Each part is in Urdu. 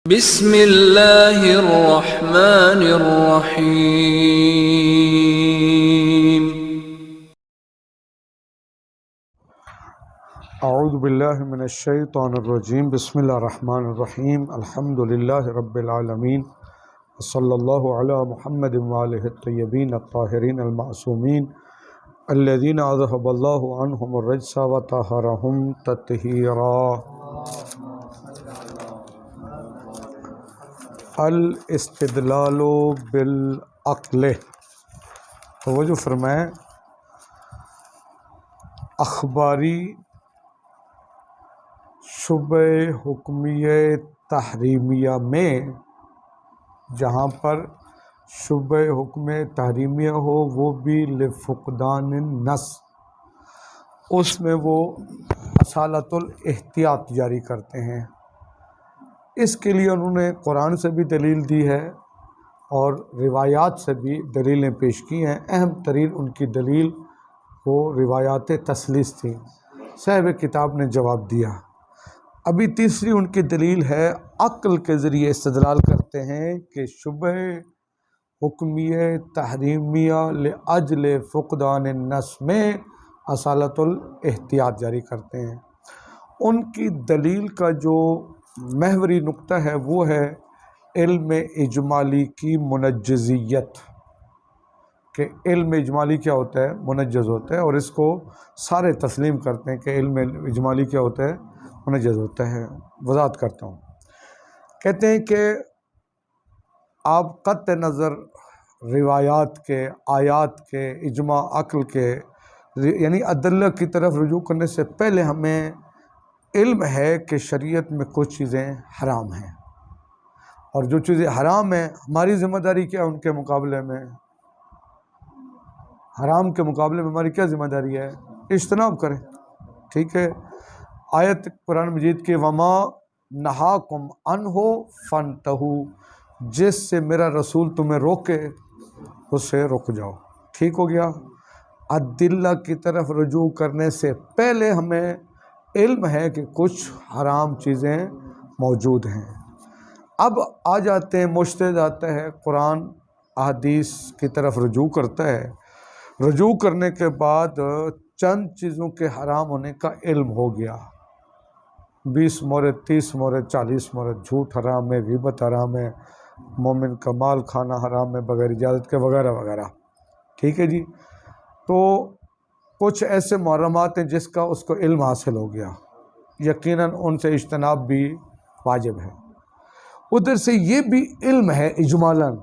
بسم اللہ الرحمن الرحیم۔ اعوذ باللہ من الشیطان الرجیم، بسم اللہ الرحمن الرحیم، الحمد للہ رب العالمین، صلی اللہ علی محمد وآلہ الطیبین الطاہرین المعصومین الذین اذہب اللہ عنہم الرجس وطہرہم تطہیرا۔ الاستدلال بالعقل، توجہ فرمائیں، اخباری شبہ حکمیہ تحریمیہ میں جہاں پر شبہ حکم تحریمیہ ہو وہ بھی لفقدان النص، اس میں وہ اصالۃ الاحتیاط جاری کرتے ہیں۔ اس کے لیے انہوں نے قرآن سے بھی دلیل دی ہے اور روایات سے بھی دلیلیں پیش کی ہیں۔ اہم ترین ان کی دلیل وہ روایات تثلیث تھیں، صاحب کتاب نے جواب دیا۔ ابھی تیسری ان کی دلیل ہے، عقل کے ذریعے استدلال کرتے ہیں کہ شبہ حکمیہ تحریمیہ لاجل فقدان النص میں اصالۃ الاحتیاط جاری کرتے ہیں۔ ان کی دلیل کا جو محوری نقطہ ہے وہ ہے علم اجمالی کی منجزیت، کہ علم اجمالی کیا ہوتا ہے؟ منجز ہوتا ہے، اور اس کو سارے تسلیم کرتے ہیں کہ علم اجمالی کیا ہوتا ہے؟ منجز ہوتا ہے۔ وضاحت کرتا ہوں، کہتے ہیں کہ آپ قطع نظر روایات کے، آیات کے، اجماع عقل کے یعنی ادلہ کی طرف رجوع کرنے سے پہلے ہمیں علم ہے کہ شریعت میں کچھ چیزیں حرام ہیں، اور جو چیزیں حرام ہیں ہماری ذمہ داری کیا ہے ان کے مقابلے میں؟ حرام کے مقابلے میں ہماری کیا ذمہ داری ہے؟ اجتناب کریں، ٹھیک ہے؟ آیت قرآن مجید کے وما نہاکم عنہ فانتہوا، جس سے میرا رسول تمہیں روکے اس سے رک جاؤ، ٹھیک ہو گیا؟ ادلہ کی طرف رجوع کرنے سے پہلے ہمیں علم ہے کہ کچھ حرام چیزیں موجود ہیں۔ اب آ جاتے ہیں، مجتہد آتا ہے، قرآن احادیث کی طرف رجوع کرتا ہے، رجوع کرنے کے بعد چند چیزوں کے حرام ہونے کا علم ہو گیا، 20 مورد 30 مورد 40 مورد، جھوٹ حرام ہے، غیبت حرام ہے، مومن کا مال کھانا حرام ہے بغیر اجازت کے، وغیرہ وغیرہ، ٹھیک ہے جی؟ تو کچھ ایسے محرمات ہیں جس کا اس کو علم حاصل ہو گیا، یقیناً ان سے اجتناب بھی واجب ہے۔ ادھر سے یہ بھی علم ہے اجمالاً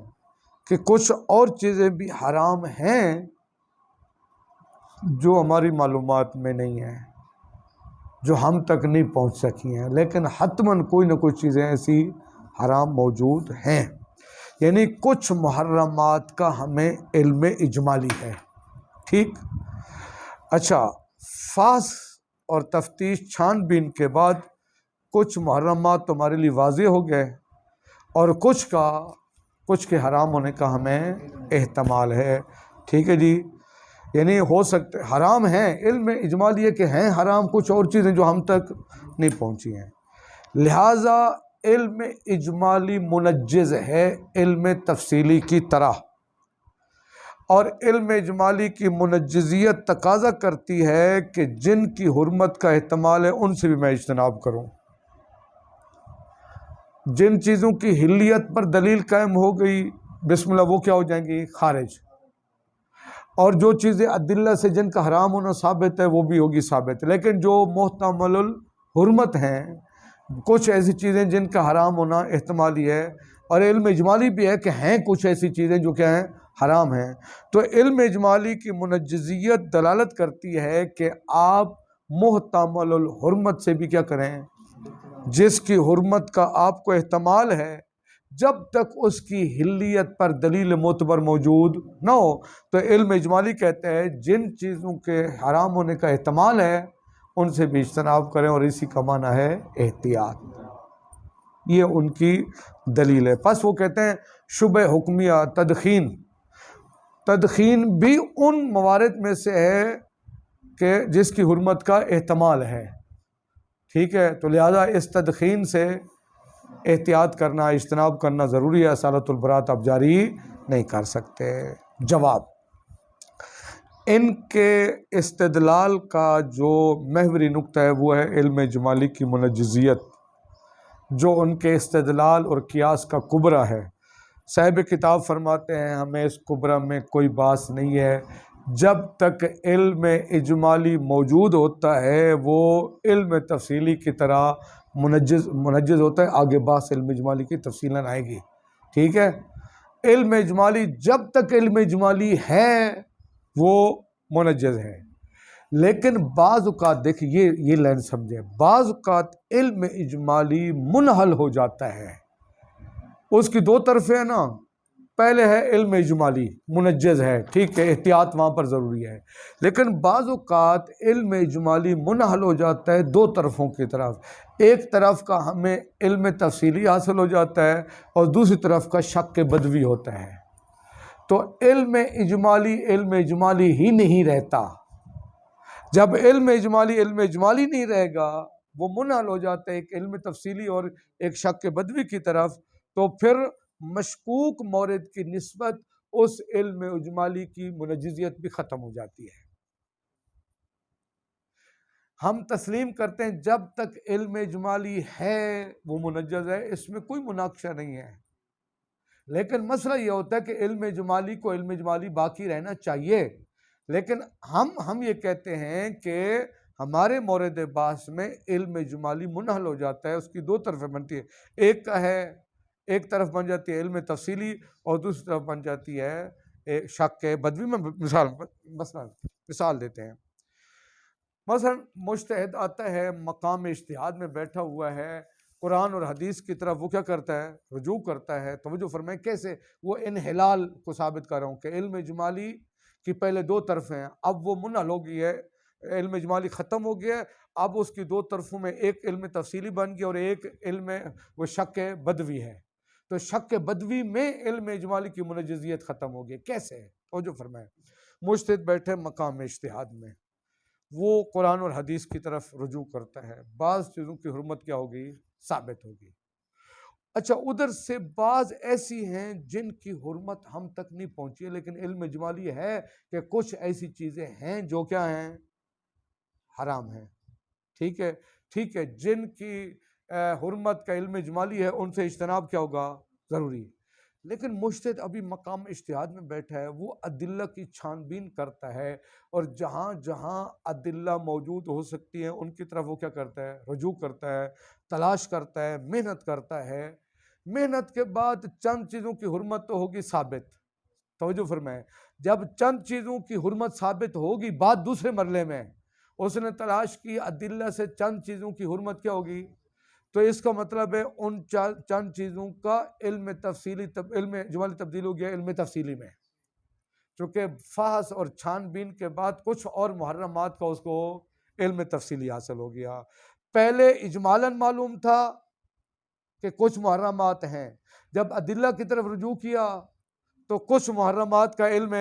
کہ کچھ اور چیزیں بھی حرام ہیں جو ہماری معلومات میں نہیں ہیں، جو ہم تک نہیں پہنچ سکی ہیں، لیکن حتماً کوئی نہ کوئی چیزیں ایسی حرام موجود ہیں، یعنی کچھ محرمات کا ہمیں علم اجمالی ہے، ٹھیک؟ اچھا، فحص اور تفتیش چھان بین کے بعد کچھ محرمات تمہارے لیے واضح ہو گئے، اور کچھ کے حرام ہونے کا ہمیں احتمال ہے، ٹھیک ہے جی؟ یعنی ہو سکتے حرام ہیں، علم اجمالی ہے کہ ہیں حرام کچھ اور چیزیں جو ہم تک نہیں پہنچی ہیں، لہٰذا علم اجمالی منجز ہے علم تفصیلی کی طرح، اور علم اجمالی کی منجزیت تقاضا کرتی ہے کہ جن کی حرمت کا احتمال ہے ان سے بھی میں اجتناب کروں۔ جن چیزوں کی حلیت پر دلیل قائم ہو گئی، بسم اللہ، وہ کیا ہو جائیں گی؟ خارج۔ اور جو چیزیں ادلہ سے جن کا حرام ہونا ثابت ہے وہ بھی ہوگی ثابت، لیکن جو محتمل الحرمت ہیں، کچھ ایسی چیزیں جن کا حرام ہونا احتمالی ہے، اور علم اجمالی بھی ہے کہ ہیں کچھ ایسی چیزیں جو کیا ہیں؟ حرام ہیں، تو علم اجمالی کی منجزیت دلالت کرتی ہے کہ آپ محتمل الحرمت سے بھی کیا کریں؟ جس کی حرمت کا آپ کو احتمال ہے، جب تک اس کی حلیت پر دلیل معتبر موجود نہ ہو، تو علم اجمالی کہتے ہیں جن چیزوں کے حرام ہونے کا احتمال ہے ان سے بھی اجتناب کریں، اور اسی کا معنی ہے احتیاط۔ یہ ان کی دلیل ہے۔ پس وہ کہتے ہیں شبہ حکمیہ تدخین بھی ان موارد میں سے ہے کہ جس کی حرمت کا احتمال ہے، ٹھیک ہے؟ تو لہذا اس تدخین سے احتیاط کرنا، اجتناب کرنا ضروری ہے، اصالۃ البراءت آپ جاری نہیں کر سکتے۔ جواب، ان کے استدلال کا جو محوری نقطہ ہے وہ ہے علم اجمالی کی منجزیت، جو ان کے استدلال اور قیاس کا کبرا ہے۔ صاحب کتاب فرماتے ہیں ہمیں اس کبرا میں کوئی باس نہیں ہے، جب تک علم اجمالی موجود ہوتا ہے وہ علم تفصیلی کی طرح منجز ہوتا ہے، آگے باس علم اجمالی کی تفصیلاً آئے گی، ٹھیک ہے۔ علم اجمالی جب تک علم اجمالی ہے وہ منجز ہے، لیکن بعض اوقات دیکھیے یہ لائن سمجھیں، بعض اوقات علم اجمالی منحل ہو جاتا ہے، اس کی دو طرفیں ہیں نا، پہلے ہے علم اجمالی منجز ہے، ٹھیک ہے، احتیاط وہاں پر ضروری ہے، لیکن بعض اوقات علم اجمالی منحل ہو جاتا ہے دو طرفوں کی طرف، ایک طرف کا ہمیں علم تفصیلی حاصل ہو جاتا ہے اور دوسری طرف کا شک بدوی ہوتا ہے، تو علم اجمالی ہی نہیں رہتا۔ جب علم اجمالی نہیں رہے گا، وہ منحل ہو جاتا ہے ایک علم تفصیلی اور ایک شک بدوی کی طرف، تو پھر مشکوک مورد کی نسبت اس علم اجمالی کی منجزیت بھی ختم ہو جاتی ہے۔ ہم تسلیم کرتے ہیں جب تک علم اجمالی ہے وہ منجز ہے، اس میں کوئی مناقشہ نہیں ہے، لیکن مسئلہ یہ ہوتا ہے کہ علم اجمالی باقی رہنا چاہیے، لیکن ہم یہ کہتے ہیں کہ ہمارے مورد بحث میں علم اجمالی منحل ہو جاتا ہے، اس کی دو طرفیں بنتی ہے، ایک طرف بن جاتی ہے علم تفصیلی اور دوسری طرف بن جاتی ہے شک بدوی۔ میں مثال دیتے ہیں، مثلا مجتہد آتا ہے مقام اجتہاد میں بیٹھا ہوا ہے، قرآن اور حدیث کی طرف وہ کیا کرتا ہے؟ رجوع کرتا ہے۔ توجہ فرمائیں کیسے وہ انحلال کو ثابت کر رہا ہوں کہ علم اجمالی کی پہلے دو طرفیں ہیں، اب وہ منحل ہو گئی ہے، علم اجمالی ختم ہو گیا ہے، اب اس کی دو طرفوں میں ایک علم تفصیلی بن گیا اور ایک علم وہ شک بدوی ہے، تو شک بدوی میں علم اجمالی کی منجزیت ختم ہو گئی۔ کیسے؟ توجہ فرمائیں، مجتہد بیٹھے مقام اجتہاد میں، وہ قرآن اور حدیث کی طرف رجوع کرتا ہے، بعض چیزوں کی حرمت کیا ہوگی؟ ثابت ہوگی۔ اچھا، ادھر سے بعض ایسی ہیں جن کی حرمت ہم تک نہیں پہنچی ہے، لیکن علم اجمالی ہے کہ کچھ ایسی چیزیں ہیں جو کیا ہیں؟ حرام ہیں، ٹھیک ہے، جن کی حرمت کا علم اجمالی ہے ان سے اجتناب کیا ہوگا؟ ضروری۔ لیکن مجتہد ابھی مقام اجتہاد میں بیٹھا ہے، وہ ادلہ کی چھان بین کرتا ہے، اور جہاں جہاں ادلہ موجود ہو سکتی ہیں ان کی طرف وہ کیا کرتا ہے؟ رجوع کرتا ہے، تلاش کرتا ہے، محنت کرتا ہے۔ محنت کے بعد چند چیزوں کی حرمت تو ہوگی ثابت۔ توجہ فرمائیں، جب چند چیزوں کی حرمت ثابت ہوگی، بعد دوسرے مرحلے میں اس نے تلاش کی ادلہ سے چند چیزوں کی حرمت کیا ہوگی، تو اس کا مطلب ہے ان چند چیزوں کا علم اجمالی تبدیل ہو گیا علم تفصیلی میں، چونکہ فحص اور چھان بین کے بعد کچھ اور محرمات کا اس کو علم تفصیلی حاصل ہو گیا۔ پہلے اجمالاً معلوم تھا کہ کچھ محرمات ہیں، جب ادلہ کی طرف رجوع کیا تو کچھ محرمات کا علم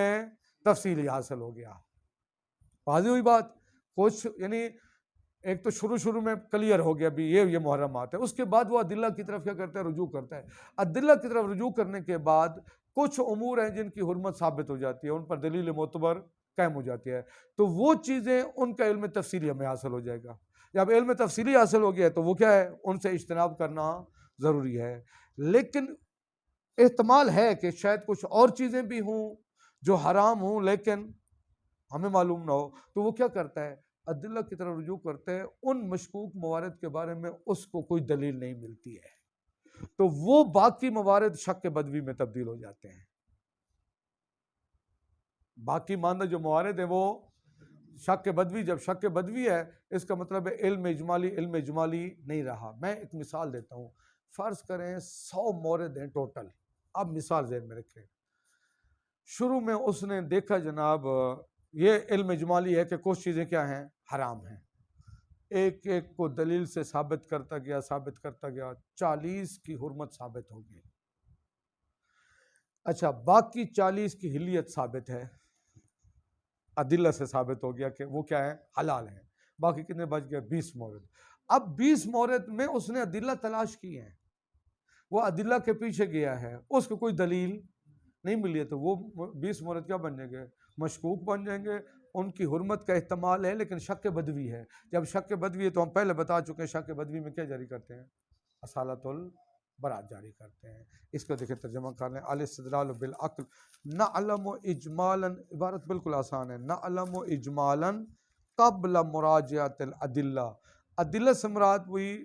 تفصیلی حاصل ہو گیا۔ واضح ہوئی بات؟ کچھ یعنی ایک تو شروع میں کلیئر ہو گیا بھی یہ محرمات ہے، اس کے بعد وہ ادلہ کی طرف کیا کرتا ہے؟ رجوع کرتا ہے۔ ادلہ کی طرف رجوع کرنے کے بعد کچھ امور ہیں جن کی حرمت ثابت ہو جاتی ہے، ان پر دلیل معتبر قائم ہو جاتی ہے، تو وہ چیزیں ان کا علم تفصیلی ہمیں حاصل ہو جائے گا۔ جب علم تفصیلی حاصل ہو گیا تو وہ کیا ہے؟ ان سے اجتناب کرنا ضروری ہے، لیکن احتمال ہے کہ شاید کچھ اور چیزیں بھی ہوں جو حرام ہوں لیکن ہمیں معلوم نہ ہو، تو وہ کیا کرتا ہے؟ ادلہ کی طرف رجوع کرتے ہیں، ان مشکوک موارد کے بارے میں اس کو کوئی دلیل نہیں ملتی ہے، تو وہ باقی موارد شک بدوی میں تبدیل ہو جاتے ہیں۔ باقی ماندہ جو موارد ہیں وہ شک بدوی، جب شک بدوی ہے اس کا مطلب ہے علم اجمالی نہیں رہا۔ میں ایک مثال دیتا ہوں، فرض کریں 100 مورد ہیں ٹوٹل، اب مثال ذہن میں رکھیں، شروع میں اس نے دیکھا جناب یہ علم اجمالی ہے کہ کچھ چیزیں کیا ہیں؟ حرام ہیں، ایک ایک کو دلیل سے ثابت کرتا گیا 40 کی حرمت ثابت ہو گئی۔ اچھا، باقی 40 کی حلیت ثابت ہے، ادلہ سے ثابت ہو گیا کہ وہ کیا ہے؟ حلال ہیں۔ باقی کتنے بچ گئے؟ 20 مورد۔ اب 20 مورد میں اس نے ادلہ تلاش کی ہیں، وہ عدلہ کے پیچھے گیا ہے، اس کو کوئی دلیل نہیں ملی ہے، تو وہ 20 مورد کیا بن جائیں گے؟ مشکوک بن جائیں گے۔ ان کی حرمت کا احتمال ہے لیکن شک بدوی ہے۔ جب شک بدوی ہے تو ہم پہلے بتا چکے ہیں شک بدوی میں کیا جاری کرتے ہیں؟ اصالت البراءت جاری کرتے ہیں۔ اس کو دیکھیں ترجمہ کر لیں، الاستدلال بالعقل نعلم اجمالا، عبارت بالکل آسان ہے، نعلم اجمالا قبل مراجعۃ الادلہ، عدلہ سے مراد وہی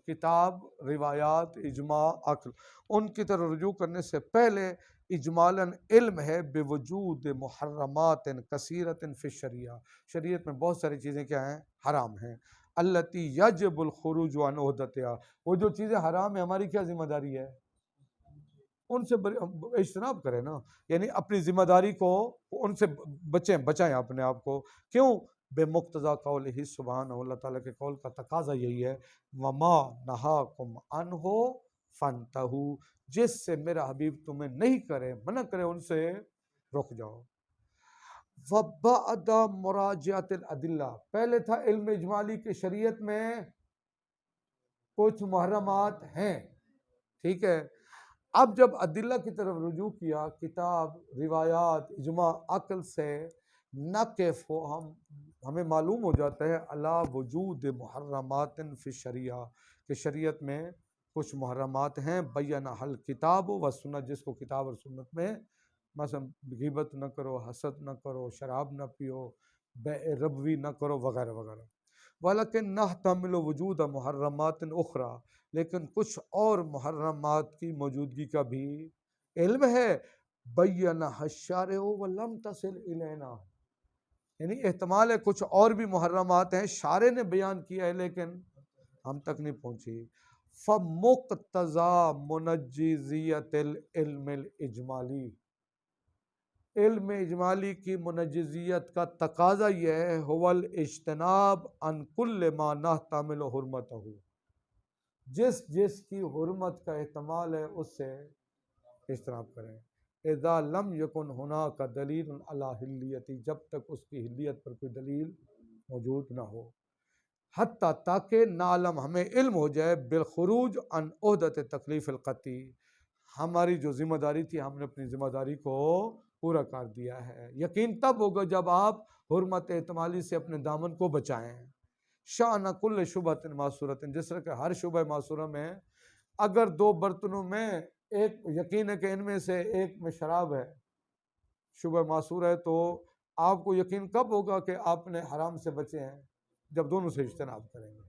کتاب، روایات، اجماع، عقل، ان کی طرف رجوع کرنے سے پہلے اجمالاً علم ہے بوجود محرمات کثیرۃ فی الشریعہ، شریعت میں بہت ساری چیزیں کیا ہیں؟ حرام ہیں، التی یجب الخروج عن عہدتها، وہ جو چیزیں حرام ہیں ہماری کیا ذمہ داری ہے؟ ان سے اجتناب کریں نا، یعنی اپنی ذمہ داری کو ان سے بچائیں اپنے آپ کو۔ کیوں؟ بے مقتضیٰ قولہ سبحانہ، اللہ تعالیٰ کے قول کا تقاضا یہی ہے، وما نہاکم عنہ فانتہوا، جس سے میرا حبیب تمہیں نہیں کرے، منع کرے، ان سے رک جاؤ۔ وبعد مراجعۃ الادلہ، پہلے تھا علم اجمالی کہ شریعت میں کچھ محرمات ہیں، ٹھیک ہے، اب جب ادلہ کی طرف رجوع کیا، کتاب، روایات، اجماع، عقل سے ناقف ہو، ہمیں معلوم ہو جاتا ہے علی وجود محرمات فی الشریعہ، کہ شریعت میں کچھ محرمات ہیں، بیانہ حل کتاب و سنت، جس کو کتاب اور سنت میں، مثلا غیبت نہ کرو، حسد نہ کرو، شراب نہ پیو، بیع ربوی نہ کرو، وغیرہ وغیرہ۔ ولیکن نحتمل وجود محرمات اخرى، لیکن کچھ اور محرمات کی موجودگی کا بھی علم ہے، بینہ الشارع ولم تصل الینا، یعنی احتمال ہے کچھ اور بھی محرمات ہیں شارع نے بیان کیا ہے لیکن ہم تک نہیں پہنچی۔ فمقتضی منجزیت العلم الاجمالی، علم اجمالی کی منجزیت کا تقاضا یہ ہے، هو الاجتناب عن کل ما نحتمل حرمتہ، جس کی حرمت کا احتمال ہے اس سے اجتناب کریں۔ اذا لم یکن ہناک دلیل علی حلیتی، جب تک اس کی حلیت پر کوئی دلیل موجود نہ ہو، حتیٰ تاکہ نعلم، ہمیں علم ہو جائے، بالخروج عن عہدۃ تکلیف القطعی، ہماری جو ذمہ داری تھی ہم نے اپنی ذمہ داری کو پورا کر دیا ہے۔ یقین تب ہوگا جب آپ حرمت احتمالی سے اپنے دامن کو بچائیں۔ شأن کل شبہۃ معصورۃ، جس طرح کہ ہر شبہ معصورہ میں اگر دو برتنوں میں ایک یقین ہے کہ ان میں سے ایک میں شراب ہے، شبہ معصور ہے، تو آپ کو یقین کب ہوگا کہ آپ نے حرام سے بچے ہیں؟ جب دونوں سے اجتناب کریں گے۔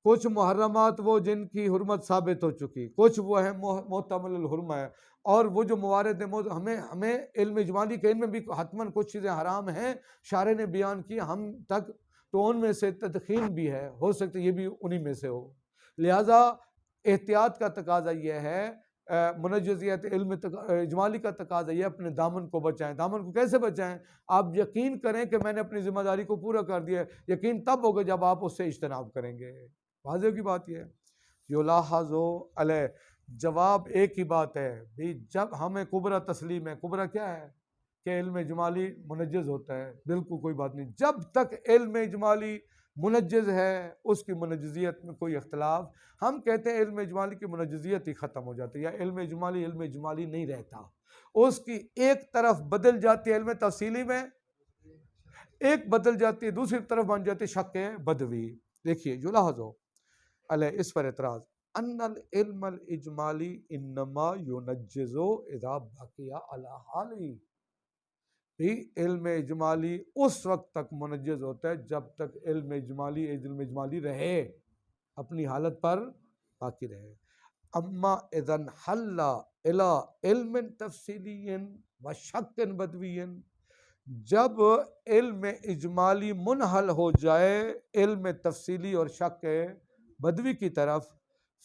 کچھ محرمات وہ جن کی حرمت ثابت ہو چکی، کچھ وہ ہیں محتمل الحرمہ ہے، اور وہ جو موارد ہمیں علم اجمالی کے علم میں بھی حتماً کچھ چیزیں حرام ہیں شارع نے بیان کی ہم تک، تو ان میں سے تدخین بھی ہے، ہو سکتا ہے یہ بھی انہی میں سے ہو، لہٰذا احتیاط کا تقاضا یہ ہے، منجزیت علم اجمالی کا تقاضا یہ، اپنے دامن کو بچائیں۔ دامن کو کیسے بچائیں؟ آپ یقین کریں کہ میں نے اپنی ذمہ داری کو پورا کر دیا ہے، یقین تب ہوگا جب آپ اس سے اجتناب کریں گے۔ واضح کی بات یہ ہے، یلاحظ علیہ، جواب ایک ہی بات ہے بھی، جب ہمیں کبرا تسلیم ہے، کبرا کیا ہے کہ علم اجمالی منجز ہوتا ہے، بالکل کوئی بات نہیں، جب تک علم اجمالی منجز ہے اس کی منجزیت میں کوئی اختلاف، ہم کہتے ہیں علم اجمالی کی منجزیت ہی ختم ہو جاتی ہے، یا علم اجمالی نہیں رہتا، اس کی ایک طرف بدل جاتی ہے علم تفصیلی میں، ایک بدل جاتی ہے دوسری طرف بن جاتی ہے شک بدوی۔ دیکھیے یلاحظ علیہ، اس پر اعتراض، ان العلم الاجمالی انما ينجز اذا بقي على حاله، علم اجمالی اس وقت تک منجز ہوتا ہے جب تک علم اجمالی رہے، اپنی حالت پر باقی رہے۔ اما اذا انحل الى علم تفصیلی و شک بدوی، جب علم اجمالی منحل ہو جائے علم تفصیلی اور شک بدوی کی طرف،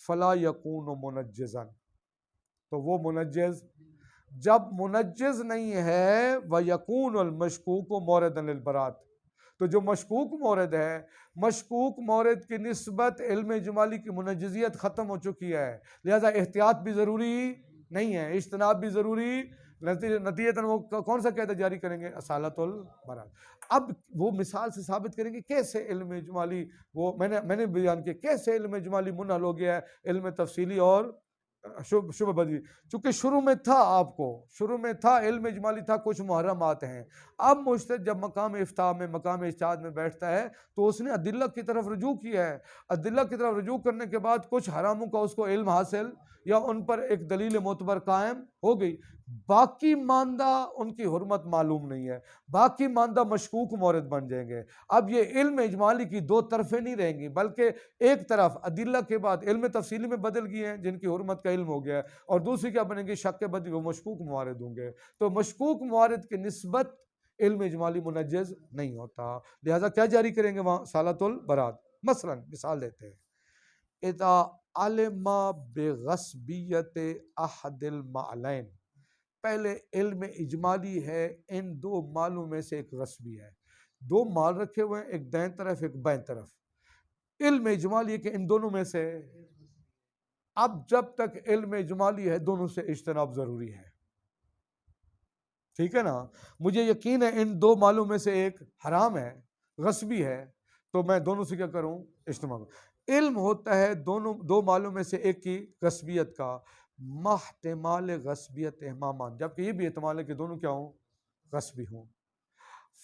فلا یکون منجزا، تو وہ منجز، جب منجز نہیں ہے، وَيَكُونُ الْمَشْكُوكُ مَوْرِدًا لِلْبَرَاءَةِ، تو جو مشکوک مورد ہے، مشکوک مورد کی نسبت علم اجمالی کی منجزیت ختم ہو چکی ہے، لہذا احتیاط بھی ضروری نہیں ہے، اجتناب بھی ضروری نتیجتاً وہ کون سا قاعدہ جاری کریں گے؟ اصالت البراءت۔ اب وہ مثال سے ثابت کریں گے کیسے علم اجمالی، وہ میں نے بیان کیا کیسے علم اجمالی منحل ہو گیا ہے علم تفصیلی اور شبہ بدوی۔ چونکہ شروع میں تھا، آپ کو شروع میں تھا علم اجمالی تھا، کچھ محرمات ہیں۔ اب مجتہد جب مقام افتاء میں، مقام اجتہاد میں بیٹھتا ہے تو اس نے ادلہ کی طرف رجوع کیا ہے۔ ادلہ کی طرف رجوع کرنے کے بعد کچھ حراموں کا اس کو علم حاصل یا ان پر ایک دلیل معتبر قائم ہو گئی، باقی ماندہ ان کی حرمت معلوم نہیں ہے، باقی ماندہ مشکوک مورد بن جائیں گے۔ اب یہ علم اجمالی کی دو طرفیں نہیں رہیں گی، بلکہ ایک طرف ادلہ کے بعد علم تفصیلی میں بدل گئی ہیں جن کی حرمت کا علم ہو گیا ہے، اور دوسری کیا بنیں گی؟ شک بدی، وہ مشکوک موارد ہوں گے۔ تو مشکوک موارد کی نسبت علم اجمالی منجز نہیں ہوتا، لہذا کیا جاری کریں گے وہاں؟ صالۃ البراءت۔ مثلا مثال دیتے ہیں، اذا علم بغصبیت احد المعلین، پہلے علم اجمالی ہے ان دو مالوں میں سے ایک غصبی ہے، دو مال رکھے ہوئے ہیں، ایک دائیں طرف ایک بائیں طرف، علم اجمالی ہے کہ ان دونوں میں سے، اب جب تک علم اجمالی ہے دونوں سے اجتناب ضروری ہے، ٹھیک ہے نا؟ مجھے یقین ہے ان دو مالوں میں سے ایک حرام ہے، غصبی ہے، تو میں دونوں سے کیا کروں؟ اجتناب۔ علم ہوتا ہے دو مالوں میں سے ایک کی غصبیت کا، محتمال غصبیت اہمامان، جبکہ یہ بھی احتمال ہے کہ دونوں کیا ہوں؟ غصبی ہوں۔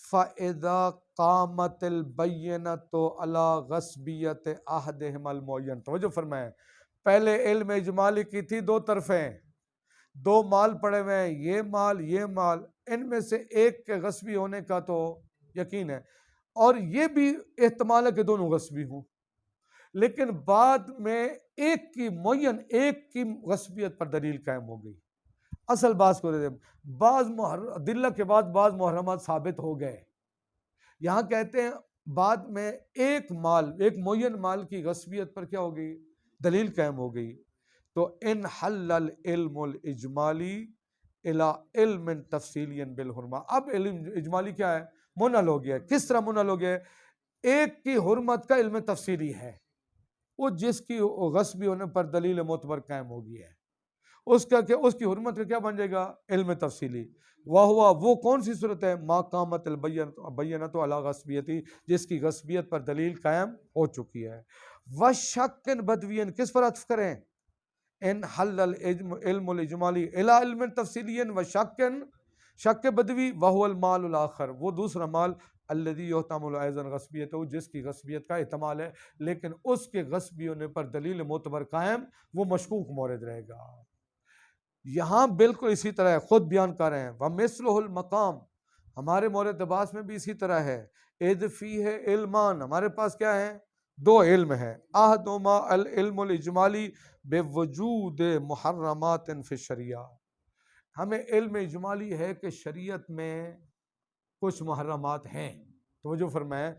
فَإِذَا قَامَتِ الْبَيِّنَةُ عَلَى غَصْبِيَّةِ أَحَدِهِمَا الْمُعَيَّنِ، توجہ فرمائیں، پہلے علم اجمالی کی تھی دو طرفیں، دو مال پڑے ہوئے ہیں، یہ مال، ان میں سے ایک کے غصبی ہونے کا تو یقین ہے، اور یہ بھی احتمال ہے کہ دونوں غصبی ہوں، لیکن بعد میں ایک کی معین، ایک کی غصبیت پر دلیل قائم ہو گئی۔ اصل بات کو دے بعض دلہ کے بعد بعض محرمات ثابت ہو گئے، یہاں کہتے ہیں بعد میں ایک معین مال کی غصبیت پر کیا ہو گئی؟ دلیل قائم ہو گئی۔ تو ان حل العلم الاجمالی الى علم تفصیلی بالحرمہ، اب علم اجمالی کیا ہے؟ منحل ہو گیا ہے۔ کس طرح منحل ہو گیا ہے؟ ایک کی حرمت کا علم تفصیلی ہے، وہ جس کی غصبی ہونے پر دلیل معتبر قائم ہو گئی ہے، اس کی حرمت کا کیا بن جائے گا؟ علم تفصیلی۔ وہ کون سی صورت ہے؟ ما قامت البینۃ علی غصبیتی، جس کی غصبیت پر دلیل قائم ہو چکی ہے۔ وشک بدوی، کس پر عطف کریں؟ ان حل العلم الاجمالی الی علم تفصیلی شک بدوی، وہو المال الاخر، وہ دوسرا مال الذی یحتمل ایضا غصبیتہ، جس کی غصبیت کا احتمال ہے لیکن اس کے غصبی ہونے پر دلیل معتبر قائم، وہ مشکوک مورد رہے گا۔ یہاں بالکل اسی طرح ہے، خود بیان کر رہے ہیں، وَمِثْلُهُ الْمَقَامِ، ہمارے مورد عباس میں بھی اسی طرح ہے، اذ فیہ علمان، ہمارے پاس کیا ہے؟ دو علم ہے، احدہما العلم الاجمالی بوجود محرمات فی الشریعہ، ہمیں علم اجمالی ہے کہ شریعت میں کچھ محرمات ہیں، توجہ فرمائیں،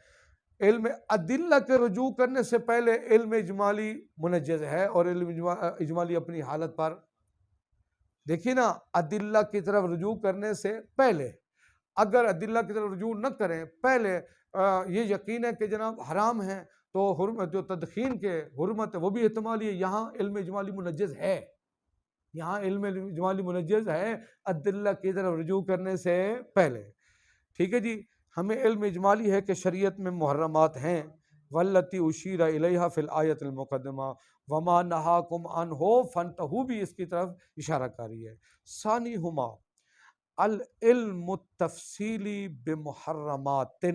علم ادلہ کے رجوع کرنے سے پہلے علم اجمالی منجز ہے، اور علم اجمالی اپنی حالت پر، دیکھیے نا، ادلہ کی طرف رجوع کرنے سے پہلے، اگر ادلہ کی طرف رجوع نہ کریں پہلے یہ یقین ہے کہ جناب حرام ہیں، تو حرمت جو تدخین کے حرمت ہے وہ بھی احتمالی ہے، یہاں علم اجمالی منجز ہے، یہاں علم اجمالی منجز ہے ادلہ کی طرف رجوع کرنے سے پہلے، ٹھیک ہے جی۔ ہمیں علم اجمالی ہے کہ شریعت میں محرمات ہیں، والتی اشیر الیہا فی الآیت المقدمہ وما نہاکم عنہ فانتہوا، بھی اس کی طرف اشارہ کاری ہے۔ ثانی ہما العلم التفصیلی بمحرمات،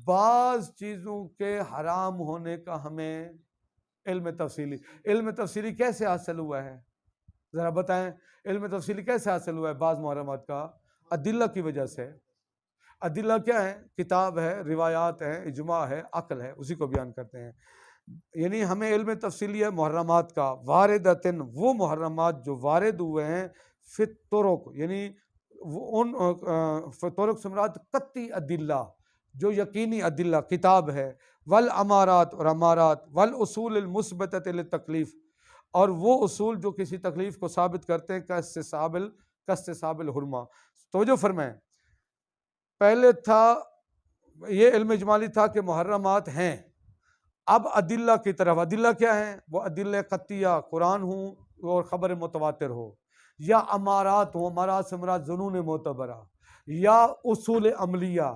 بعض چیزوں کے حرام ہونے کا ہمیں علم تفصیلی کیسے حاصل ہوا ہے؟ ذرا بتائیں، علم تفصیلی کیسے حاصل ہوا ہے بعض محرمات کا؟ ادلہ کی وجہ سے۔ ادلہ کیا ہے؟ کتاب ہے، روایات ہیں، اجماع ہے، عقل ہے، اسی کو بیان کرتے ہیں۔ یعنی ہمیں علم تفصیلی ہے محرمات کا، واردتن، وہ محرمات جو وارد ہوئے ہیں، فی الطرق، یعنی ان طرق سے مراد قطعی ادلہ، جو یقینی ادلہ کتاب ہے، والامارات، اور امارات، والاصول المثبتۃ للتکلیف، اور وہ اصول جو کسی تکلیف کو ثابت کرتے ہیں، کاستصحاب الحرمہ۔ توجہ فرمائیں، پہلے تھا یہ علم اجمالی تھا کہ محرمات ہیں، اب ادلہ کی طرف، ادلہ کیا ہیں؟ وہ ادلہ قطعیہ، قرآن ہوں اور خبر متواتر ہو، یا امارات ہوں، امارات سے مراد ظنون معتبرہ، یا اصول عملیہ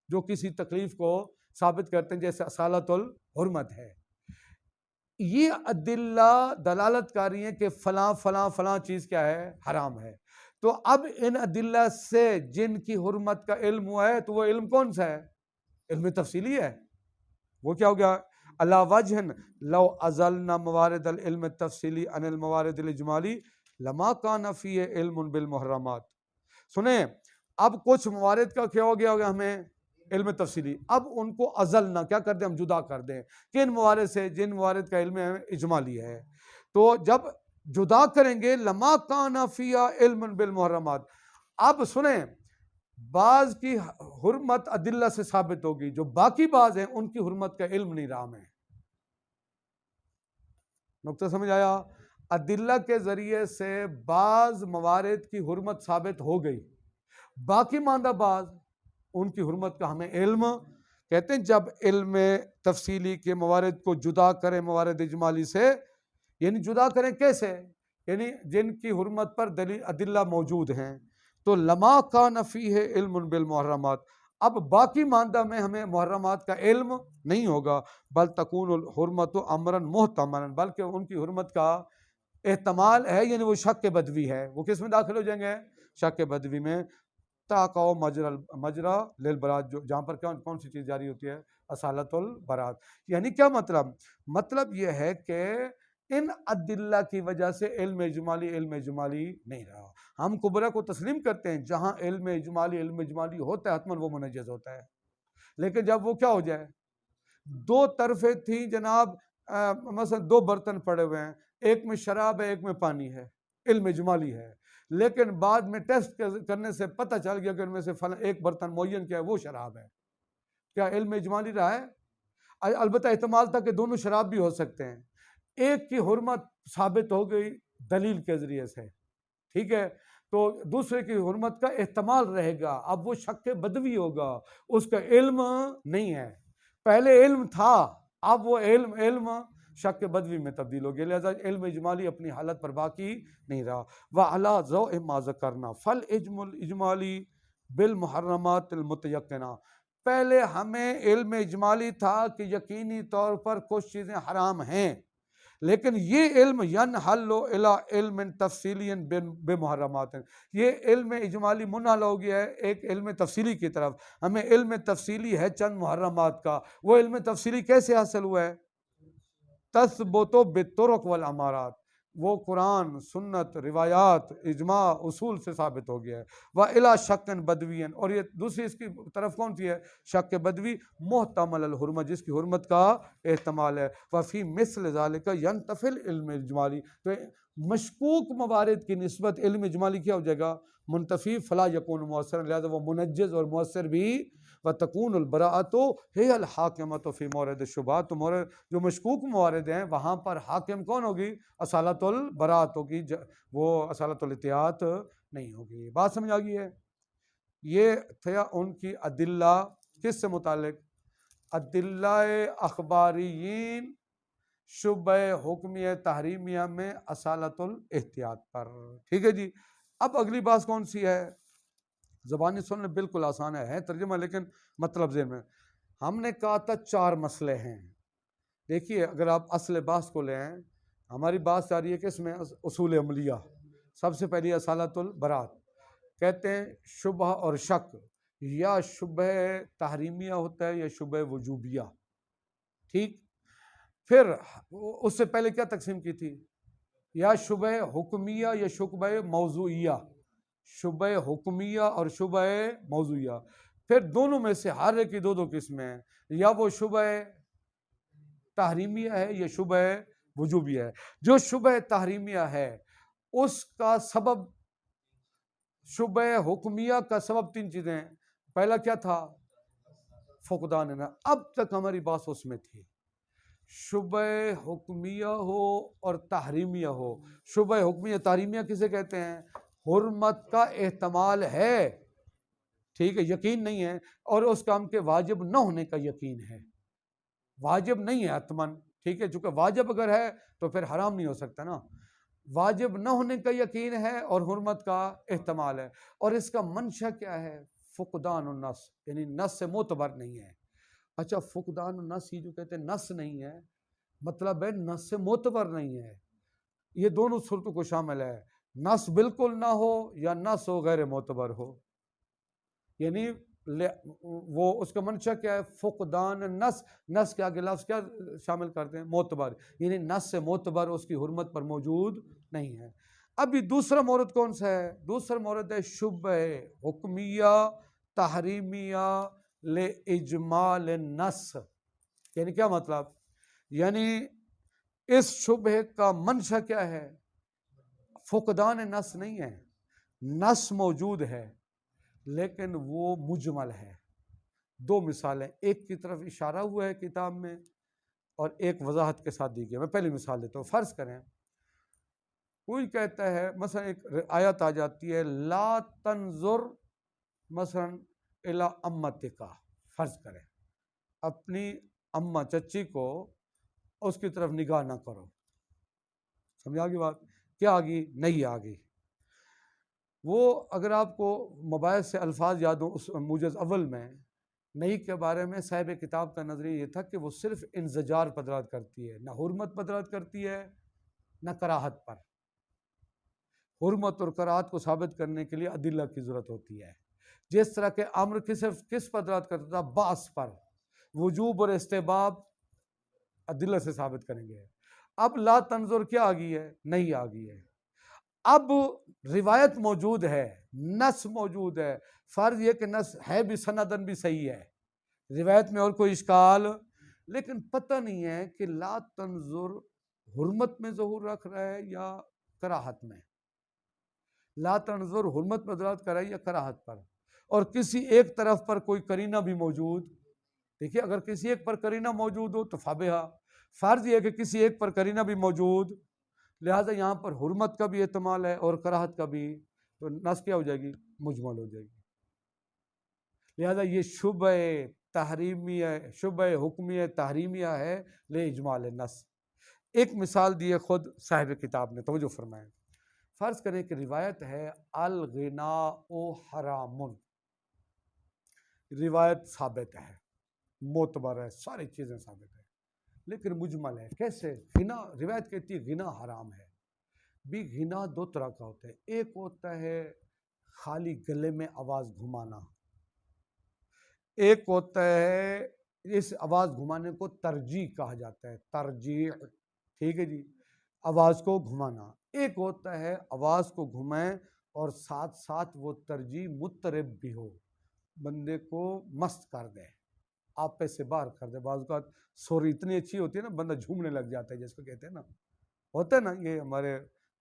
جو کسی تکلیف کو ثابت کرتے ہیں، جیسے اصالت الحرمت ہے، یہ ادلہ دلالت کاری ہیں کہ فلاں فلاں فلاں چیز کیا ہے، حرام ہے۔ تو اب ان ادلہ سے جن کی حرمت کا علم ہوا ہے تو وہ علم کون سا ہے؟ علم تفصیلی ہے۔ وہ کیا ہو گیا؟ علی وجہ لو ازلنا موارد العلم التفصیلی عن الموارد الاجمالی لما کان فیہ علم بالمحرمات۔ سنیں، اب کچھ موارد کا کیا ہو گیا ہوگا ہمیں علم تفصیلی، اب ان کو ازلنا کیا کر دیں، ہم جدا کر دیں کن موارد سے؟ جن موارد کا علم اجمالی ہے۔ تو جب جدا کریں گے لما کان فیہ علم بالمحرمات، اب سنیں، بعض کی حرمت ادلہ سے ثابت ہوگی، جو باقی بعض ہیں ان کی حرمت کا علم نہیں رہا ہمیں۔ نقطہ سمجھ آیا؟ ادلہ کے ذریعے سے بعض موارد کی حرمت ثابت ہو گئی، باقی ماندہ بعض ان کی حرمت کا ہمیں علم۔ کہتے ہیں جب علم تفصیلی کے موارد کو جدا کریں موارد اجمالی سے، یعنی جدا کریں کیسے؟ یعنی جن کی حرمت پر دلیل ادلہ موجود ہیں، تو لما کان فیہ علم بالمحرمات، اب باقی ماندہ میں ہمیں محرمات کا علم نہیں ہوگا، بل تکون الحرمت امرا محتملا، بلکہ ان کی حرمت کا احتمال ہے، یعنی وہ شک بدوی ہے۔ وہ کس میں داخل ہو جائیں گے؟ شک بدوی میں۔ تاقع مجرا للبراءت، جو جہاں پر کون سی چیز جاری ہوتی ہے؟ اصالت البراءت۔ یعنی کیا مطلب؟ مطلب یہ ہے کہ ان ادلہ کی وجہ سے علم اجمالی نہیں رہا۔ ہم کبرا کو تسلیم کرتے ہیں، جہاں علم اجمالی ہوتا ہے حتماً وہ منجز ہوتا ہے، لیکن جب وہ کیا ہو جائے، دو طرفیں تھیں جناب، مثلا دو برتن پڑے ہوئے ہیں، ایک میں شراب ہے ایک میں پانی ہے، علم اجمالی ہے، لیکن بعد میں ٹیسٹ کرنے سے پتہ چل گیا کہ ان میں سے ایک برتن معین کیا ہے، وہ شراب ہے، کیا علم اجمالی رہا ہے؟ البتہ احتمال تھا کہ دونوں شراب بھی ہو سکتے ہیں، ایک کی حرمت ثابت ہو گئی دلیل کے ذریعے سے، ٹھیک ہے، تو دوسرے کی حرمت کا احتمال رہے گا، اب وہ شک بدوی ہوگا، اس کا علم نہیں ہے، پہلے علم تھا، اب وہ علم شک بدوی میں تبدیل ہو گیا، لہذا علم اجمالی اپنی حالت پر باقی نہیں رہا۔ وَعَلَى ضَوْءِ مَا ذَكَرْنَا فَالْعِلْمُ الْإِجْمَالِ بِالْمُحَرَّمَاتِ الْمُتَيَقِّنَةِ، پہلے ہمیں علم اجمالی تھا کہ یقینی طور پر کچھ چیزیں حرام ہیں، لیکن یہ علم ینحل الی علم تفصیلی بمحرمات، یہ علم اجمالی منحل ہو گیا ہے ایک علم تفصیلی کی طرف، ہمیں علم تفصیلی ہے چند محرمات کا۔ وہ علم تفصیلی کیسے حاصل ہوا ہے؟ تثبت بالطرق والامارات، وہ قرآن، سنت، روایات، اجماع، اصول سے ثابت ہو گیا ہے۔ وَإِلَى شَكٍ بَدْوِيٍ، اور یہ دوسری اس کی طرف کون سی ہے؟ شک بدوی محتمل الحرمت، جس کی حرمت کا احتمال ہے۔ وَفِي مِثْلِ ذَلِكَ يَنْتَفِي الْعِلْمُ الْإِجْمَالِي، تو مشکوک موارد کی نسبت علم اجمالی کیا ہو جائے گا؟ منتفی، فلا یکون مؤثرا، لہذا وہ منجز اور مؤثر بھی۔ وَتَكُونُ الْبَرَاءَةُ هِيَ الْحَاكِمَةُ فِي مَوْرِدِ الشُّبْهَاتِ، تو جو مشکوک موارد ہیں وہاں پر حاکم کون ہوگی؟ اصالت البراءت ہوگی، وہ اصالت الاحتیاط نہیں ہوگی۔ بات سمجھ آ گئی ہے؟ یہ تھا ان کی ادلہ کس سے متعلق؟ ادلہ اخباریین شبہ حکمیہ تحریمیہ میں اصالت الاحتیاط پر، ٹھیک ہے جی۔ اب اگلی بات کون سی ہے؟ زبانی سننے بالکل آسان ہے ترجمہ، لیکن مطلب ذہن میں، ہم نے کہا تھا 4 مسئلے ہیں۔ دیکھیے اگر آپ اصل بحث کو لیں، ہماری بات جاری ہے کہ اس میں اصول عملیہ، سب سے پہلی اصالت البراءت، کہتے ہیں شبہ اور شک یا شبہ تحریمیہ ہوتا ہے یا شبہ وجوبیہ، ٹھیک۔ پھر اس سے پہلے کیا تقسیم کی تھی؟ یا شبہ حکمیہ یا شبہ موضوعیہ، شبہ حکمیہ اور شبہ موضوعیہ۔ پھر دونوں میں سے ہر ایک کی 2 قسمیں ہیں، یا وہ شبہ تحریمیہ ہے یا شبہ وجوبیہ ہے۔ جو شبہ تحریمیہ ہے اس کا سبب، شبہ حکمیہ کا سبب 3 چیزیں ہیں۔ پہلا کیا تھا؟ فقدان ہے، اب تک ہماری بات اس میں تھی، شبہ حکمیہ ہو اور تحریمیہ ہو۔ شبہ حکمیہ تحریمیہ کسے کہتے ہیں؟ حرمت کا احتمال ہے، ٹھیک ہے، یقین نہیں ہے، اور اس کام کے واجب نہ ہونے کا یقین ہے، واجب نہیں ہے حتماً، ٹھیک ہے، چونکہ واجب اگر ہے تو پھر حرام نہیں ہو سکتا نا۔ واجب نہ ہونے کا یقین ہے اور حرمت کا احتمال ہے، اور اس کا منشا کیا ہے؟ فقدان النص، یعنی نص سے معتبر نہیں ہے۔ اچھا، فقدان النص ہی جو کہتے ہیں نص نہیں ہے، مطلب ہے نص سے معتبر نہیں ہے۔ یہ دونوں صورتوں کو شامل ہے، نص بالکل نہ ہو یا نص ہو غیر معتبر ہو، یعنی وہ اس کا منشا کیا ہے؟ فقدان نص۔ نص کے آگے لفظ کیا شامل کرتے ہیں؟ معتبر، یعنی نص سے معتبر اس کی حرمت پر موجود نہیں ہے۔ ابھی دوسرا مورد کون سا ہے؟ دوسرا مورد ہے شبہ حکمیہ تحریمیہ لاجمال النص۔ یعنی کیا مطلب؟ یعنی اس شبہ کا منشا کیا ہے؟ فقدان نص نہیں ہے، نص موجود ہے لیکن وہ مجمل ہے۔ دو مثالیں، ایک کی طرف اشارہ ہوا ہے کتاب میں اور ایک وضاحت کے ساتھ دی گئی۔ میں پہلی مثال دیتا ہوں۔ فرض کریں کوئی کہتا ہے، مثلا ایک آیت آ جاتی ہے لا تنظر مثلا الی امتک، فرض کریں اپنی اماں چچی کو اس کی طرف نگاہ نہ کرو۔ سمجھا گی بات؟ کیا آگی؟ نہیں آگی۔ وہ اگر آپ کو موبائل سے الفاظ یاد ہوں، اس موجز اول میں نہیں کے بارے میں صاحب کتاب کا نظریہ یہ تھا کہ وہ صرف انزجار پر دلالت کرتی ہے، نہ حرمت پر دلالت کرتی ہے نہ کراہت پر۔ حرمت اور کراہت کو ثابت کرنے کے لیے ادلہ کی ضرورت ہوتی ہے۔ جس طرح کہ امر کس پر دلالت کرتا تھا؟ بعث پر۔ وجوب اور استحباب ادلہ سے ثابت کریں گے۔ اب لا تنظر کیا آ گئی ہے؟ نہیں آ گئی ہے۔ اب روایت موجود ہے، نص موجود ہے، فرض یہ کہ نص ہے بھی سندن بھی صحیح ہے، روایت میں اور کوئی اشکال، لیکن پتہ نہیں ہے کہ لا تنظر حرمت میں ظہور رکھ رہا ہے یا کراہت میں۔ لا تنظر حرمت پر دلالت کر رہا ہے یا کراہت پر، اور کسی ایک طرف پر کوئی قرینہ بھی موجود۔ دیکھیے، اگر کسی ایک پر قرینہ موجود ہو تو فابہا، فرض یہ کہ کسی ایک پر قرینہ بھی موجود، لہٰذا یہاں پر حرمت کا بھی احتمال ہے اور کراہت کا بھی، تو نص کیا ہو جائے گی؟ مجمل ہو جائے گی۔ لہٰذا یہ شبہ تحریمیہ، شبہ حکمیہ تحریمیہ ہے لاجمال النص۔ ایک مثال دی ہے خود صاحب کتاب نے، توجہ فرمائیں۔ فرض کریں کہ روایت ہے الغناء حرام، روایت ثابت ہے، معتبر ہے، ساری چیزیں ثابت ہیں، لیکن مجمل ہے۔ کیسے؟ غنا، روایت کہتی ہے غنا حرام ہے۔ بھی غنا دو طرح کا ہوتا ہے، ایک ہوتا ہے خالی گلے میں آواز گھمانا، ایک ہوتا ہے اس آواز گھمانے کو ترجیع کہا جاتا ہے، ترجیع، ٹھیک ہے جی، آواز کو گھمانا۔ ایک ہوتا ہے آواز کو گھمائیں اور ساتھ ساتھ وہ ترجیع مطرب بھی ہو، بندے کو مست کر دے، آپے سے باہر کر دے۔ بعض اوقات سوری اتنی اچھی ہوتی ہے نا، بندہ جھومنے لگ جاتا ہے، جس کو کہتے ہیں نا، ہوتا ہے نا، یہ ہمارے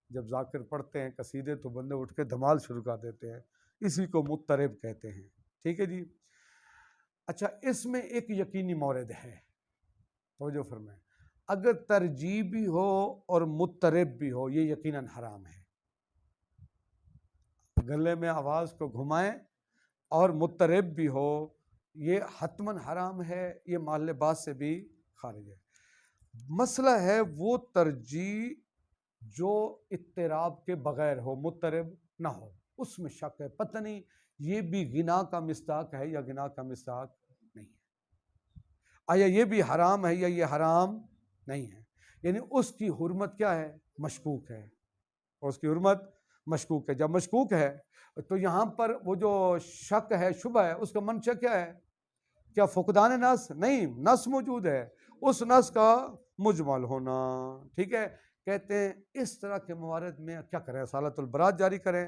جب ذاکر پڑھتے ہیں قصیدے تو بندے اٹھ کے دھمال شروع کر دیتے ہیں، اسی کو مطرب کہتے ہیں، ٹھیک ہے جی۔ اچھا، اس میں ایک یقینی مورد ہے، توجہ فرمائیں، اگر ترجیع بھی ہو اور مطرب بھی ہو، یہ یقیناً حرام ہے۔ گلے میں آواز کو گھمائیں اور مطرب بھی ہو، یہ حتماً حرام ہے، یہ محل باس سے بھی خارج ہے۔ مسئلہ ہے وہ ترجیع جو اضطراب کے بغیر ہو، مطرب نہ ہو، اس میں شک ہے، پتہ نہیں یہ بھی غنا کا مصداق ہے یا غنا کا مصداق نہیں ہے، آیا یہ بھی حرام ہے یا یہ حرام نہیں ہے، یعنی اس کی حرمت کیا ہے؟ مشکوک ہے، اس کی حرمت مشکوک ہے۔ جب مشکوک ہے تو یہاں پر وہ جو شک ہے، شبہ ہے، اس کا منشا کیا ہے؟ کیا فقدان نص؟ نہیں، نص موجود ہے، اس نص کا مجمل ہونا، ٹھیک ہے۔ کہتے ہیں اس طرح کے موارد میں کیا کریں؟ اصالت البراءت جاری کریں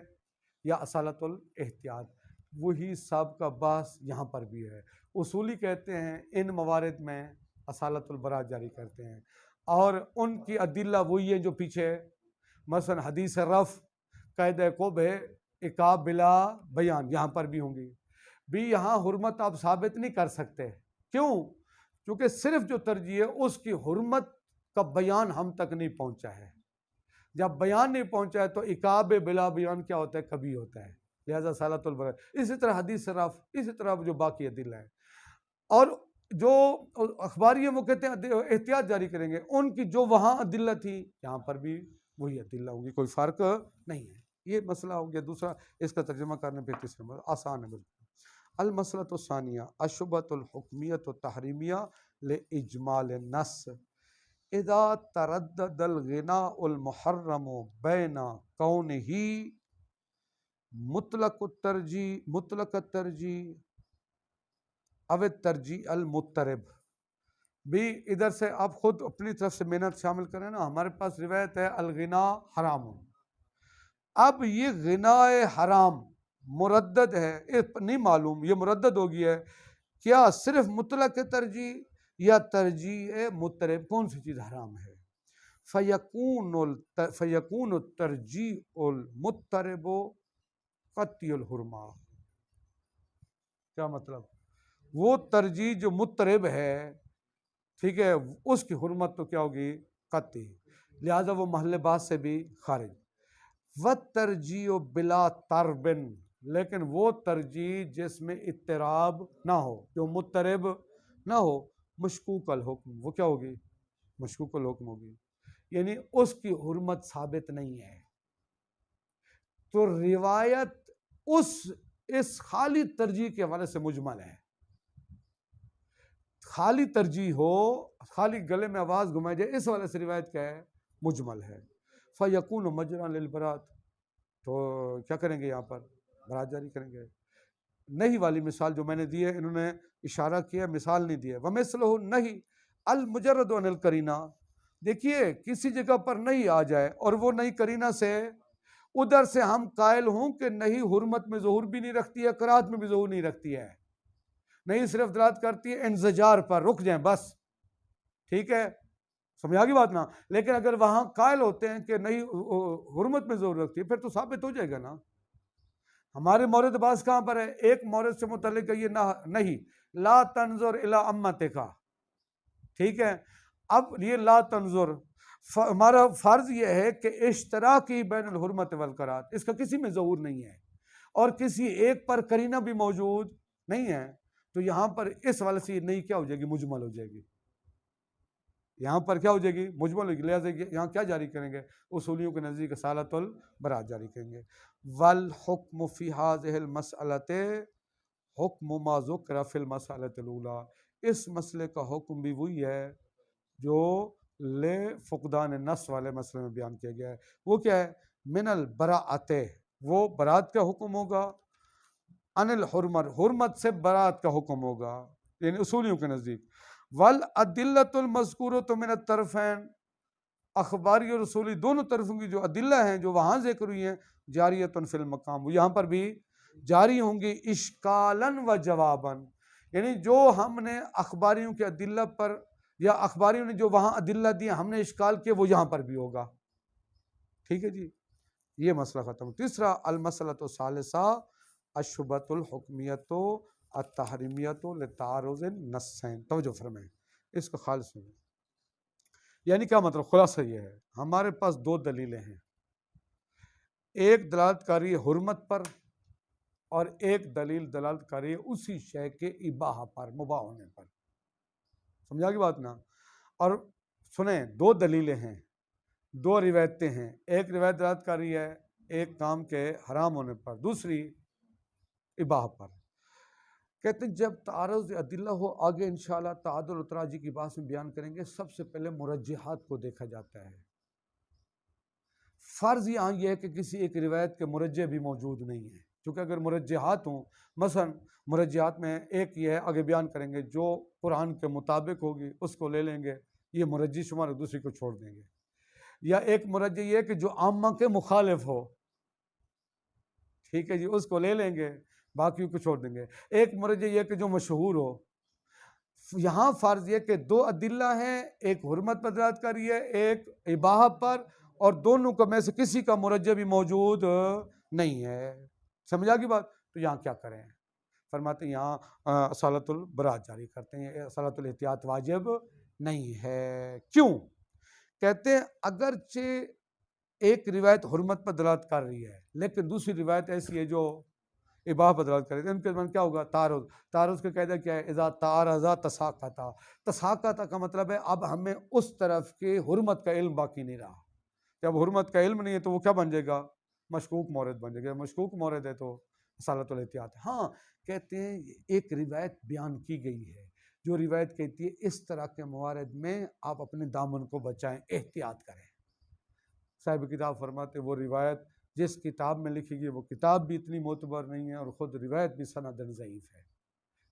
یا اصالت الاحتیاط؟ وہی سابقہ بحث یہاں پر بھی ہے۔ اصولی کہتے ہیں ان موارد میں اصالت البراءت جاری کرتے ہیں، اور ان کی ادلہ وہی ہیں جو پیچھے، مثلا حدیث رفع قاعدہ قب ہے عقاب بلا بیان، یہاں پر بھی ہوں گی بھی، یہاں حرمت آپ ثابت نہیں کر سکتے، کیوں؟ کیونکہ صرف جو ترجیح ہے اس کی حرمت کا بیان ہم تک نہیں پہنچا ہے، جب بیان نہیں پہنچا ہے تو عقاب بلا بیان کیا ہوتا ہے؟ کبھی ہوتا ہے، لہذا صالت البراءت۔ اسی طرح حدیث رفع، اسی طرح جو باقی ادلہ ہیں، اور جو اخباری ہیں وہ کہتے ہیں احتیاط جاری کریں گے، ان کی جو وہاں ادلہ تھی یہاں پر بھی وہی عدلہ ہوں گی، کوئی فرق نہیں ہے. یہ مسئلہ ہو گیا. دوسرا اس کا ترجمہ کرنے پہ تیسرا مسئلہ آسان ہے بالکل. المسئلۃ الثانیہ الشبہۃ الحکمیۃ التحریمیہ لاجمال النص اذا تردد الغناء المحرم بین کونہ مطلق الترجیح او الترجیح المضطرب. بھی ادھر سے آپ خود اپنی طرف سے محنت شامل کریں نا. ہمارے پاس روایت ہے الغنا حرام. اب یہ غناء حرام مردد ہے، نہیں معلوم یہ مردد ہو گیا ہے کیا صرف مطلق ترجیح یا ترجیح مضطرب، کون سی چیز حرام ہے؟ فیکون الترجیح المضطرب قطعی الحرمہ. کیا مطلب؟ وہ ترجیح جو مضطرب ہے، ٹھیک ہے، اس کی حرمت تو کیا ہوگی؟ قطعی، لہذا وہ محل بحث سے بھی خارج. والترجیح بلا ترب، لیکن وہ ترجیح جس میں اضطراب نہ ہو، جو مضطرب نہ ہو، مشکوک الحکم، وہ کیا ہوگی؟ مشکوک الحکم ہوگی، یعنی اس کی حرمت ثابت نہیں ہے. تو روایت اس خالی ترجیح کے حوالے سے مجمل ہے. خالی ترجیح ہو، خالی گلے میں آواز گھمائی جائے، اس حوالے سے روایت کیا ہے؟ مجمل ہے. فیکون مجرا للبرات، تو کیا کریں گے یہاں پر؟ برات جاری کریں گے. نہیں والی مثال جو میں نے دی ہے، انہوں نے اشارہ کیا، مثال نہیں دی ہے. ومثلہ نہیں المجرد عن القرینہ. دیکھیے کسی جگہ پر نہیں آ جائے اور وہ نہیں قرینہ سے ادھر سے ہم قائل ہوں کہ نہیں حرمت میں ظہور بھی نہیں رکھتی ہے، کراہت میں بھی ظہور نہیں رکھتی ہے، نہیں صرف دلالت کرتی ہے انزجار پر، رک جائیں بس، ٹھیک ہے، سمجھا گی بات نا. لیکن اگر وہاں قائل ہوتے ہیں کہ نہیں حرمت میں ظہور رکھتی ہے، پھر تو ثابت ہو جائے گا نا. ہمارے مورد باز کہاں پر ہے؟ ایک مورد سے متعلق ہے یہ نہیں لا تنظر الی امتک، ٹھیک ہے. اب یہ لا تنظر ہمارا فرض یہ ہے کہ اشتراکی بین الحرمت والکراہت، اس کا کسی میں ظہور نہیں ہے اور کسی ایک پر قرینہ بھی موجود نہیں ہے. تو یہاں پر اس حوالے سے یہ نہیں کیا ہو جائے گی؟ مجمل ہو جائے گی. یہاں پر کیا ہو جائے گی؟ مجمل ہوگی. لہٰذا یہاں کیا جاری کریں گے؟ اصولیوں کے نزدیک اصالۃ البراءت جاری کریں گے. والحکم فی هذه المسألۃ حکم ما ذکر فی المسألۃ الاولی. اس مسئلے کا حکم بھی وہی ہے جو لے فقدان نص والے مسئلے میں بیان کیا گیا ہے. وہ کیا ہے؟ من البراءت، وہ برات کا حکم ہوگا. عن الحرمت، حرمت سے برات کا حکم ہوگا، یعنی اصولیوں کے نزدیک. والادلۃ المذکورۃ من الطرفین، اخباری اور رسولی دونوں طرفوں کی جو ادلہ ہیں جو وہاں ذکر ہوئی ہیں، جاریۃ فی المقام، وہ یہاں پر بھی جاری ہوں گی. اشکالاً و جواباً، یعنی جو ہم نے اخباریوں کے ادلہ پر یا اخباریوں نے جو وہاں ادلہ دیا ہم نے اشکال کیا، وہ یہاں پر بھی ہوگا. ٹھیک ہے جی، یہ مسئلہ ختم. تیسرا المسئلۃ الثالثہ الشبہۃ الحکمیۃ التحریمیۃ لتعارض النصین. توجہ فرمائیں، اس کو خالص میں، یعنی کیا مطلب؟ خلاصہ یہ ہے ہمارے پاس دو دلیلیں ہیں، ایک دلالت کاری ہے حرمت پر اور ایک دلیل دلالت کاری ہے اسی شے کے اباحہ پر، مباح ہونے پر. سمجھا کی بات نا؟ اور سنیں، دو دلیلیں ہیں، دو روایتیں ہیں. ایک روایت دلالت کاری ہے ایک کام کے حرام ہونے پر، دوسری اباحہ پر. کہتے ہیں جب تعارض ادلہ ہو، آگے انشاءاللہ تعادل و تراجی کی بات میں بیان کریں گے، سب سے پہلے مرجحات کو دیکھا جاتا ہے. فرض یہاں یہ ہے کہ کسی ایک روایت کے مرجح بھی موجود نہیں ہے، کیونکہ اگر مرجحات ہوں، مثلا مرجحات میں ایک یہ ہے، آگے بیان کریں گے، جو قرآن کے مطابق ہوگی اس کو لے لیں گے، یہ مرجح شمار، دوسری کو چھوڑ دیں گے. یا ایک مرجح یہ ہے کہ جو عامہ کے مخالف ہو، ٹھیک ہے جی، اس کو لے لیں گے، باقیوں کو چھوڑ دیں گے. ایک مرجح یہ کہ جو مشہور ہو. یہاں فرض یہ کہ دو ادلہ ہیں، ایک حرمت پر دلالت کری ہے، ایک اباحہ پر، اور دونوں کا میں سے کسی کا مرجح بھی موجود نہیں ہے. سمجھا کی بات؟ تو یہاں کیا کریں؟ فرماتے ہیں یہاں اصالۃ البراءت جاری کرتے ہیں. اصالۃ الاحتیاط واجب نہیں ہے. کیوں؟ کہتے ہیں اگرچہ ایک روایت حرمت پر دلالت کر رہی ہے لیکن دوسری روایت ایسی ہے جو اباحہ پر دلالت کر رہی ہے، ان کے درمیان کیا ہوگا؟ تعارض. تعارض کا قاعدہ کیا ہے؟ اذا تعارض تساقطا. تساقطا کا مطلب ہے اب ہمیں اس طرف کے حرمت کا علم باقی نہیں رہا. جب حرمت کا علم نہیں ہے تو وہ کیا بن جائے گا؟ مشکوک مورد بن جائے گا. مشکوک مورد ہے تو اصالت الاحتیاط. ہاں کہتے ہیں ایک روایت بیان کی گئی ہے جو روایت کہتی ہے اس طرح کے موارد میں آپ اپنے دامن کو بچائیں، احتیاط کریں. صاحب کتاب فرماتے وہ روایت جس کتاب میں لکھی گئی وہ کتاب بھی اتنی معتبر نہیں ہے اور خود روایت بھی سندن ضعیف ہے.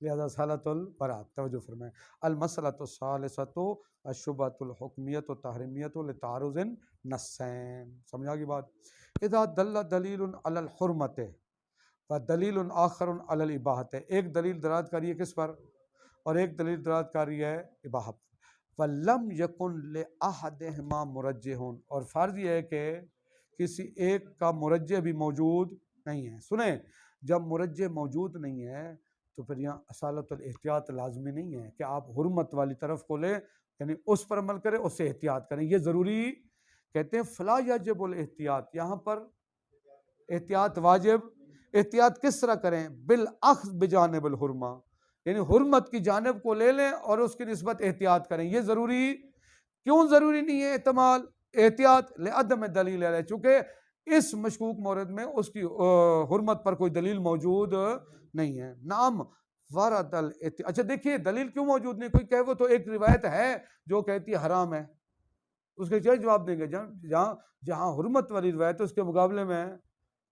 لہذا صالۃ البراءت. توجہ فرمائیں. المسئلۃ الثالثۃ الشبہۃ الحکمیۃ والتحریمیۃ لتعارض النصین. سمجھا کی بات؟ اذا دل دلیل علی الحرمۃ ودلیل آخر علی الاباحۃ. ایک دلیل دلالت کر رہی ہے کس پر؟ اور ایک دلیل دلالت کر رہی ہے اباحت پر. وَلَمْ يَكُنْ لِأَحَدِهِمَا مُرَجِّحٌ. اور فرض یہ ہے کہ کسی ایک کا مرجح بھی موجود نہیں ہے. سنیں، جب مرجح موجود نہیں ہے تو پھر یہاں اصالت الاحتیاط لازمی نہیں ہے کہ آپ حرمت والی طرف کو لیں، یعنی اس پر عمل کریں، اس سے احتیاط کریں. یہ ضروری کہتے ہیں فلا یجب الاحتیاط. یہاں پر احتیاط واجب. احتیاط کس طرح کریں؟ بالاخذ بجانب الحرمہ، یعنی حرمت کی جانب کو لے لیں اور اس کی نسبت احتیاط کریں. یہ ضروری کیوں ضروری نہیں ہے احتمال احتیاط؟ لعدم دلیل علیہ، چونکہ اس مشکوک مورد میں اس کی حرمت پر کوئی دلیل موجود نہیں ہے. نعم ورد اچھا دیکھیے دلیل کیوں موجود نہیں؟ کوئی کہے وہ تو ایک روایت ہے جو کہتی ہے حرام ہے، اس کے کیا جواب دیں گے؟ جہاں حرمت والی روایت ہے اس کے مقابلے میں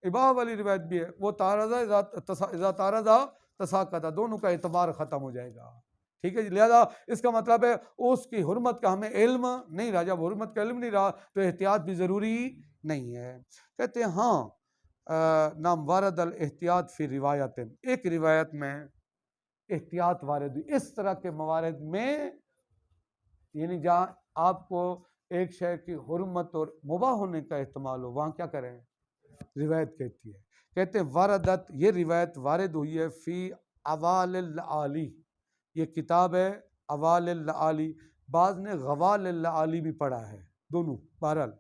اباحہ والی روایت بھی ہے. وہ اذا تارضا تساقطا، دونوں کا اعتبار ختم ہو جائے گا. ٹھیک ہے جی. لہذا اس کا مطلب ہے اس کی حرمت کا ہمیں علم نہیں رہا. جب حرمت کا علم نہیں رہا تو احتیاط بھی ضروری نہیں ہے. کہتے ہیں ہاں نام وارد الاحتیاط فی روایت. ایک روایت میں احتیاط وارد ہوئی اس طرح کے موارد میں، یعنی جہاں آپ کو ایک شے کی حرمت اور مباح ہونے کا احتمال ہو، وہاں کیا کریں؟ روایت کہتی ہے. کہتے ہیں واردت، یہ روایت وارد ہوئی ہے فی اوال العالی. یہ کتاب ہے اوال العالی. بعض نے غوال العالی بھی پڑھا ہے، دونوں بہرحال.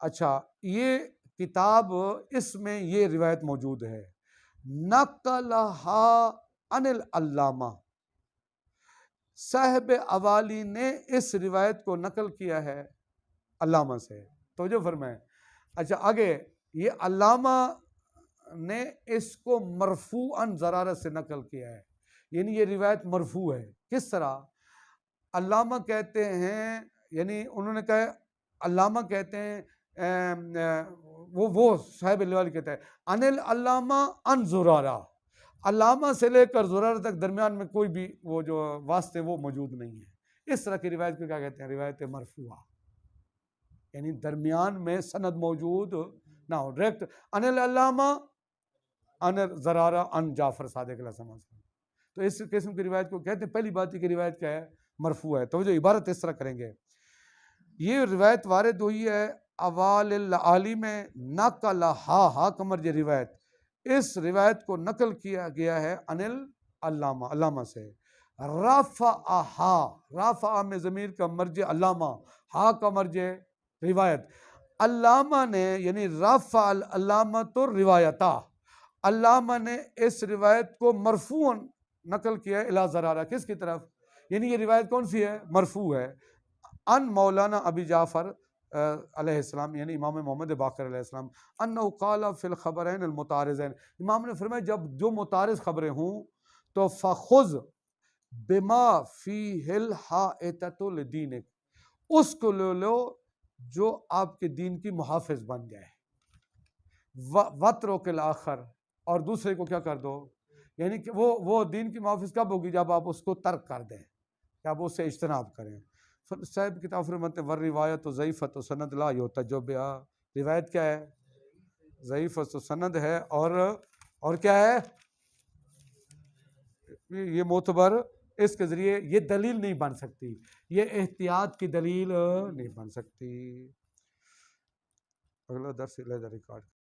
اچھا یہ کتاب، اس میں یہ روایت موجود ہے. نقلہا عن العلامہ، صاحب اوالی نے اس روایت کو نقل کیا ہے علامہ سے. توجہ فرمائیں. اچھا آگے یہ علامہ نے اس کو مرفوعاً زرارت سے نقل کیا ہے، یعنی یہ روایت مرفوع ہے. کس طرح؟ علامہ کہتے ہیں، یعنی انہوں نے کہا، علامہ کہتے ہیں وہ صاحب الوالی کہتا ہے ان العلامہ ان زرارہ، علامہ سے لے کر زرارہ تک درمیان میں کوئی بھی وہ جو واسطے وہ موجود نہیں ہے. اس طرح کی روایت کو کیا کہتے ہیں؟ روایت مرفوعہ، یعنی درمیان میں سند موجود نہ ہو. ڈائریکٹ ان العلامہ ان زرارہ ان جعفر صادق علیہ السلام. تو اس قسم کی روایت کو کہتے ہیں، پہلی بات یہ کہ روایت کیا ہے؟ مرفوع ہے. تو جو عبارت اس طرح کریں گے، یہ روایت وارد ہوئی ہے اوال العالی میں. نقلہا کمرج روایت، اس روایت کو نقل کیا گیا ہے ان العلامہ، علامہ سے. رفعہا، رفع میں ضمیر کا مرجع علامہ، ہا کا مرجع روایت. علامہ نے یعنی رفع العلامۃ الروایتہ، علامہ نے اس روایت کو مرفوع نقل کیا ہے الی زرارہ. کس کی طرف؟ یعنی یہ روایت کون سی ہے؟ مرفوع ہے. ان مولانا ابی جعفر علیہ السلام، یعنی امام محمد باقر علیہ السلام، انہ قال فی الخبرین المتعارضین. امام نے فرمایا جب جو متعارض خبریں ہوں تو فخذ بما فیہ الحائطۃ لدینک، اس کو لے لو جو آپ کے دین کی محافظ بن جائے. وَاتْرُكِ الْآخَرَ، اور دوسرے کو کیا کر دو؟ یعنی کہ وہ دین کی محافظ کب ہوگی؟ جب آپ اس کو ترک کر دیں، جب اس سے اجتناب کریں. صاحب کتاب فرماتے والروایت ضعیفۃ سند لا یحتج بہا. روایت کیا ہے؟ ضعیفۃ سند ہے اور کیا ہے؟ یہ معتبر، اس کے ذریعے یہ دلیل نہیں بن سکتی، یہ احتیاط کی دلیل نہیں بن سکتی. اگلا درس علیحدہ ریکارڈ